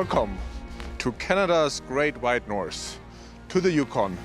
Welcome to Canada's Great White North, to the Yukon,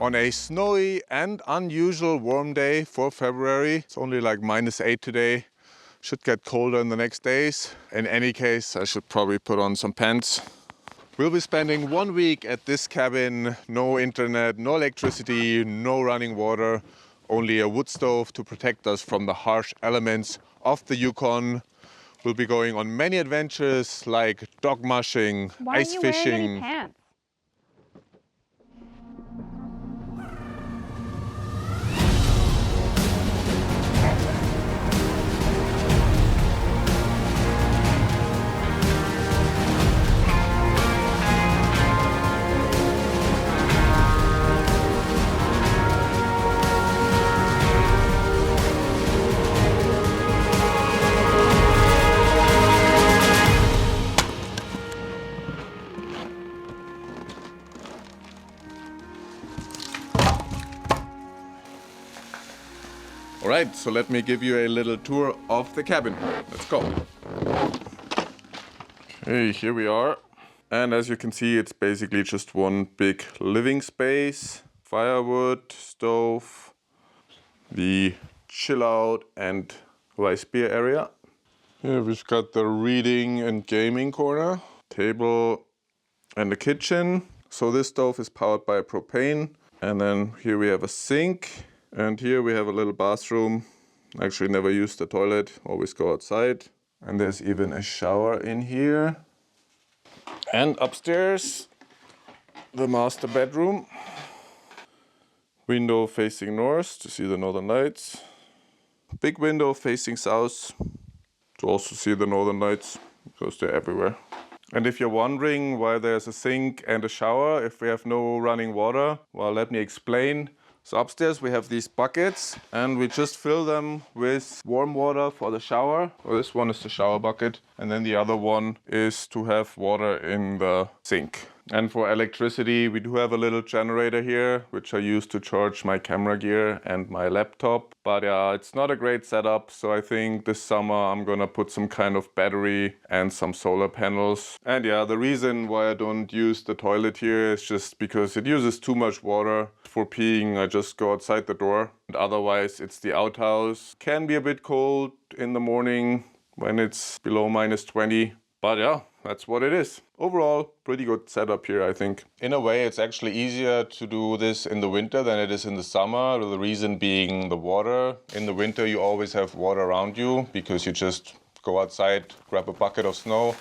on a snowy and unusual warm day for February. It's only like -8 today. Should get colder in the next days. In any case, I should probably put on some pants. We'll be spending 1 week at this cabin. No internet, no electricity, no running water, only a wood stove to protect us from the harsh elements of the Yukon. We'll be going on many adventures like dog mushing, ice fishing. Why aren't you wearing any pants? Alright, so let me give you a little tour of the cabin. Let's go. Okay, here we are. And as you can see, it's basically just one big living space. Firewood, stove, the chill out and rice beer area. Here we've got the reading and gaming corner, table and the kitchen. So this stove is powered by propane. And then here we have a sink. And here we have a little bathroom. Actually never use the toilet, always go outside. And there's even a shower in here. And upstairs, the master bedroom. Window facing north to see the northern lights. Big window facing south to also see the northern lights, because they're everywhere. And if you're wondering why there's a sink and a shower if we have no running water, well, let me explain. So upstairs we have these buckets and we just fill them with warm water for the shower. Well, this one is the shower bucket and then the other one is to have water in the sink. And for electricity we do have a little generator here which I use to charge my camera gear and my laptop. But yeah, it's not a great setup, so I think this summer I'm gonna put some kind of battery and some solar panels. And yeah, the reason why I don't use the toilet here is just because it uses too much water. For peeing I just go outside the door. And otherwise it's the outhouse. Can be a bit cold in the morning when it's below -20. But yeah, that's what it is. Overall, pretty good setup here, I think. In a way, it's actually easier to do this in the winter than it is in the summer. The reason being the water. In the winter, you always have water around you because you just go outside, grab a bucket of snow,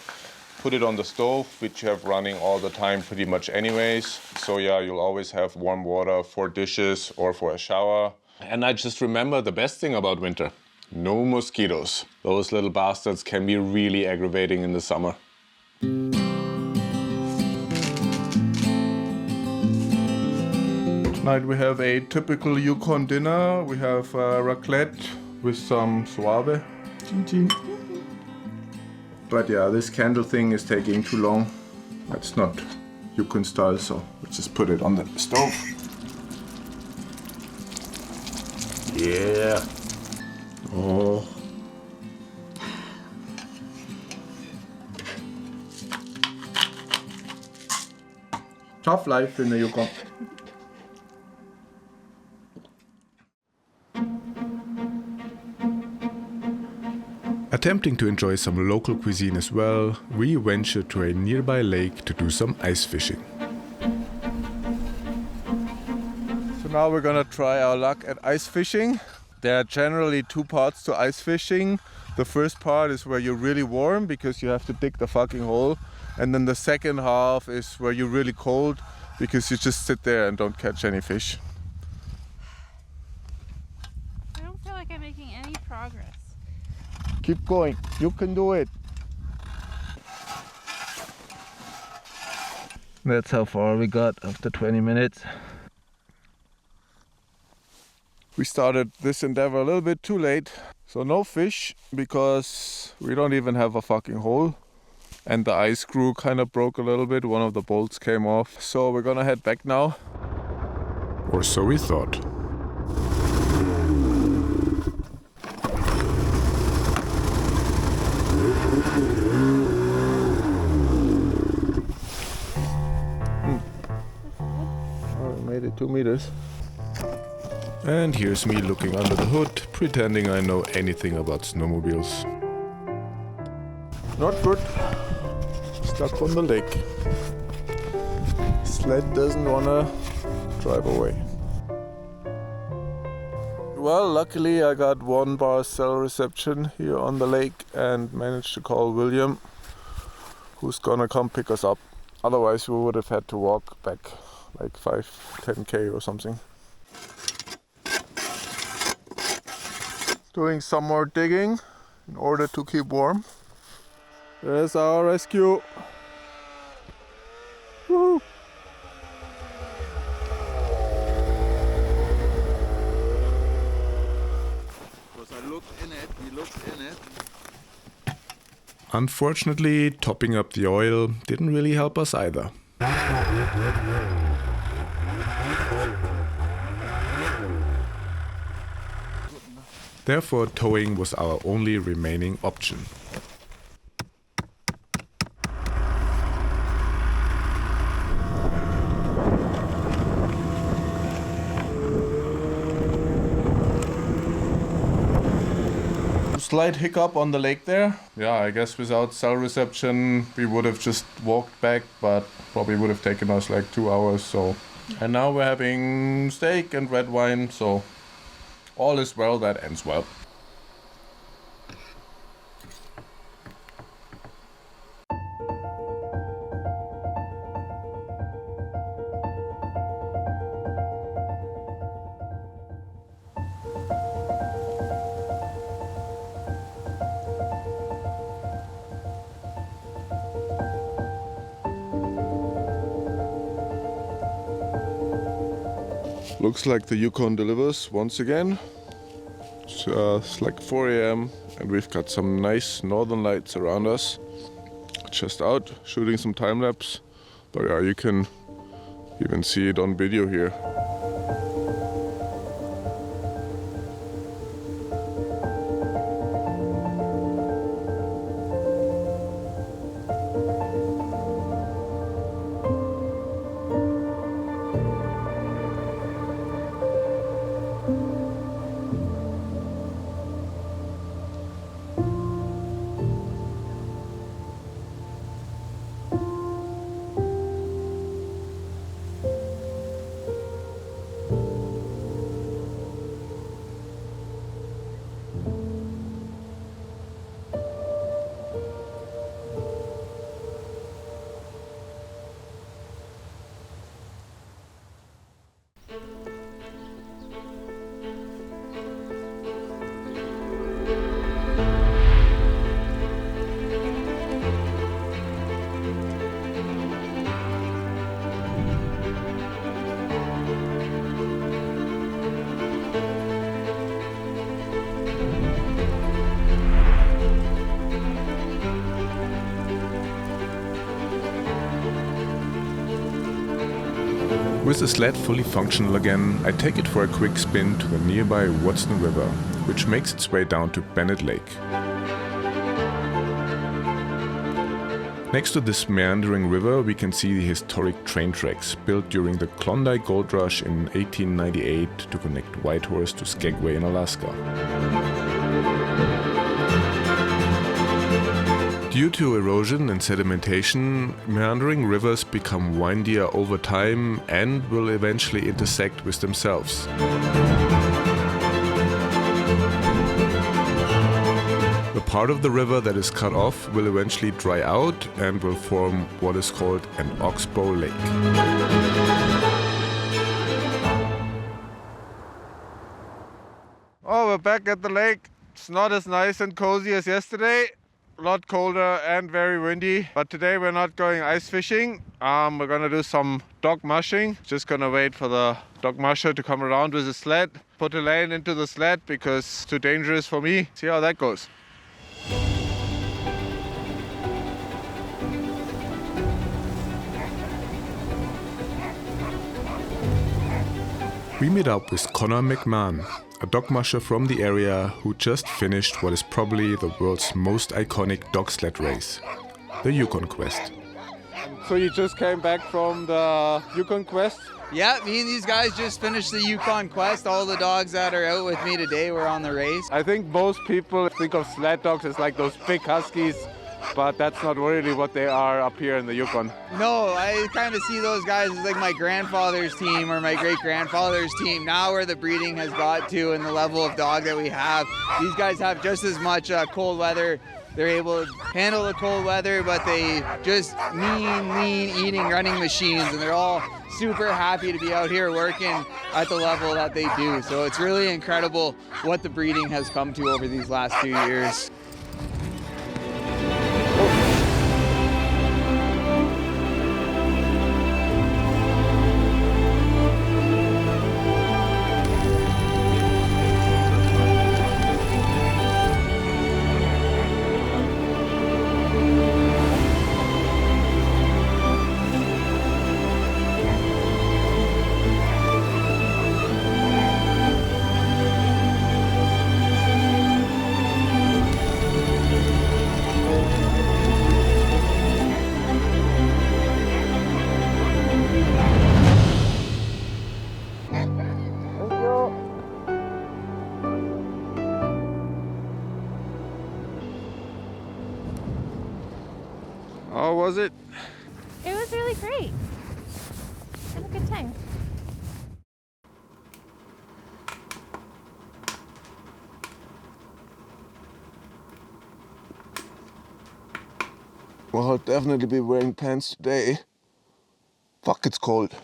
put it on the stove, which you have running all the time pretty much anyways. So yeah, you'll always have warm water for dishes or for a shower. And I just remember the best thing about winter. No mosquitoes. Those little bastards can be really aggravating in the summer. Tonight we have a typical Yukon dinner. We have raclette with some suave. But yeah, this candle thing is taking too long. That's not Yukon style, so we just put it on the stove. Yeah. Oh. Tough life in the Yukon. Attempting to enjoy some local cuisine as well, we ventured to a nearby lake to do some ice fishing. So now we're gonna try our luck at ice fishing. There are generally two parts to ice fishing. The first part is where you're really warm because you have to dig the fucking hole. And then the second half is where you're really cold because you just sit there and don't catch any fish. I don't feel like I'm making any progress. Keep going, you can do it. That's how far we got after 20 minutes. We started this endeavor a little bit too late. So no fish because we don't even have a fucking hole. And the ice screw kind of broke a little bit. One of the bolts came off. So we're gonna head back now. Or so we thought. 82 meters. And here's me looking under the hood, pretending I know anything about snowmobiles. Not good. Stuck on the lake. Sled doesn't wanna drive away. Well, luckily I got 1 bar cell reception here on the lake and managed to call William, who's gonna come pick us up. Otherwise we would have had to walk back like 5-10k or something. Doing some more digging in order to keep warm. There's our rescue. Woohoo! He looked in it. Unfortunately, topping up the oil didn't really help us either. Therefore, towing was our only remaining option. Slight hiccup on the lake there. Yeah, I guess without cell reception we would have just walked back, but probably would have taken us like 2 hours. So, and now we're having steak and red wine, so all is well that ends well. Looks like the Yukon delivers once again. It's like 4 a.m. and we've got some nice northern lights around us. Just out shooting some time lapse, but yeah, you can even see it on video here. With the sled fully functional again, I take it for a quick spin to the nearby Watson River, which makes its way down to Bennett Lake. Next to this meandering river we can see the historic train tracks built during the Klondike Gold Rush in 1898 to connect Whitehorse to Skagway in Alaska. Due to erosion and sedimentation, meandering rivers become windier over time and will eventually intersect with themselves. The part of the river that is cut off will eventually dry out and will form what is called an oxbow lake. Oh, we're back at the lake. It's not as nice and cozy as yesterday. A lot colder and very windy, but today we're not going ice fishing. We're gonna do some dog mushing. Just gonna wait for the dog musher to come around with a sled, put a lane into the sled because it's too dangerous for me. See how that goes. We meet up with Connor McMahon, a dog musher from the area who just finished what is probably the world's most iconic dog sled race, the Yukon Quest. So you just came back from the Yukon Quest? Yeah, me and these guys just finished the Yukon Quest. All the dogs that are out with me today were on the race. I think most people think of sled dogs as like those big huskies, but that's not really what they are up here in the Yukon. No, I kind of see those guys as like my grandfather's team or my great-grandfather's team. Now where the breeding has got to and the level of dog that we have, these guys have just as much cold weather. They're able to handle the cold weather, but they just lean eating, running machines, and they're all super happy to be out here working at the level that they do. So it's really incredible what the breeding has come to over these last few years. How was it? It was really great. Had a good time. Well, I'll definitely be wearing pants today. Fuck, it's cold.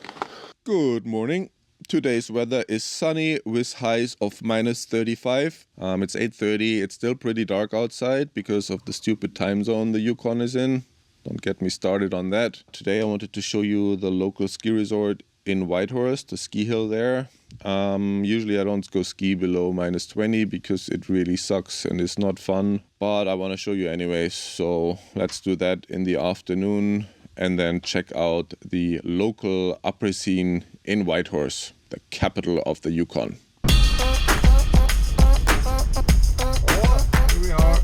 Good morning. Today's weather is sunny with highs of -35. It's 8:30. It's still pretty dark outside because of the stupid time zone the Yukon is in. Don't get me started on that. Today I wanted to show you the local ski resort in Whitehorse, the ski hill there. Usually I don't go ski below -20 because it really sucks and it's not fun. But I want to show you anyways. So let's do that in the afternoon and then check out the local Après scene in Whitehorse, the capital of the Yukon. Here we are.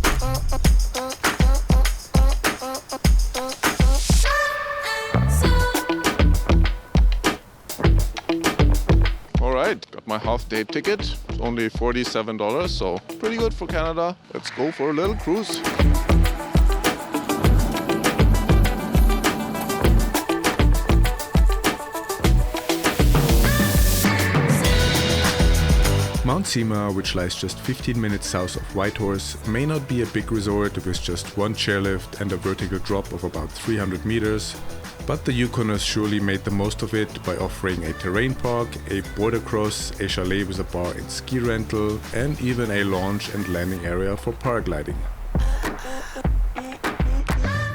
Got my half-day ticket. It's only $47, so pretty good for Canada. Let's go for a little cruise. Mount Sima, which lies just 15 minutes south of Whitehorse, may not be a big resort with just one chairlift and a vertical drop of about 300 meters, but the Yukoners surely made the most of it by offering a terrain park, a border cross, a chalet with a bar and ski rental, and even a launch and landing area for paragliding.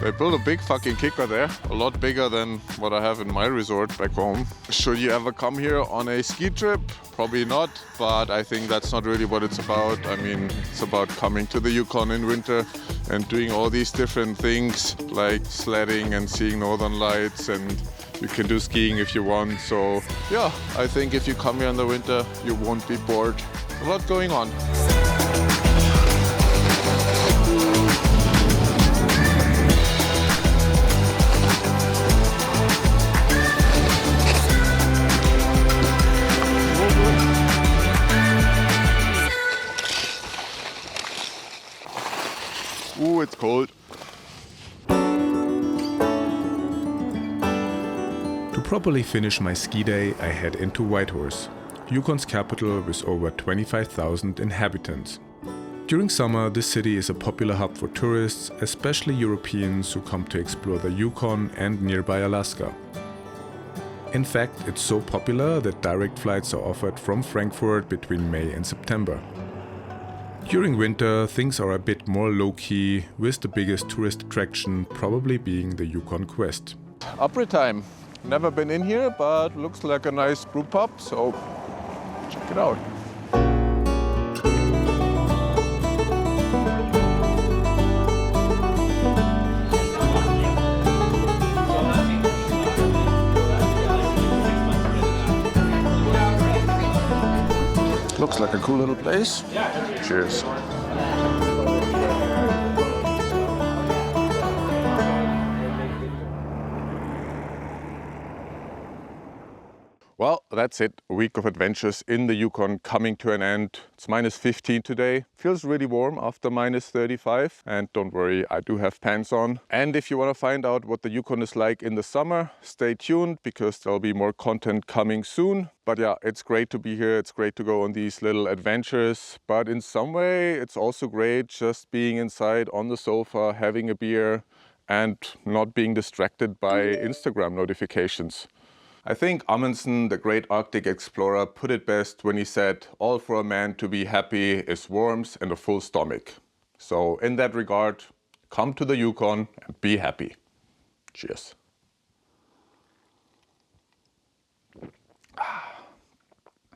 They built a big fucking kicker there, a lot bigger than what I have in my resort back home. Should you ever come here on a ski trip? Probably not, but I think that's not really what it's about. I mean, it's about coming to the Yukon in winter and doing all these different things like sledding and seeing northern lights, and you can do skiing if you want. So yeah, I think if you come here in the winter, you won't be bored. A lot going on. Ooh, it's cold. To properly finish my ski day, I head into Whitehorse, Yukon's capital with over 25,000 inhabitants. During summer, this city is a popular hub for tourists, especially Europeans who come to explore the Yukon and nearby Alaska. In fact, it's so popular that direct flights are offered from Frankfurt between May and September. During winter, things are a bit more low-key, with the biggest tourist attraction probably being the Yukon Quest. Après time. Never been in here, but looks like a nice brew pub, so check it out. Looks like a cool little place. Cheers. Well, that's it. A week of adventures in the Yukon coming to an end. It's -15 today. Feels really warm after -35. And don't worry, I do have pants on. And if you want to find out what the Yukon is like in the summer, stay tuned because there'll be more content coming soon. But yeah, it's great to be here. It's great to go on these little adventures. But in some way, it's also great just being inside on the sofa, having a beer and not being distracted by Instagram notifications. I think Amundsen, the great Arctic explorer, put it best when he said, all for a man to be happy is worms and a full stomach. So in that regard, come to the Yukon and be happy. Cheers.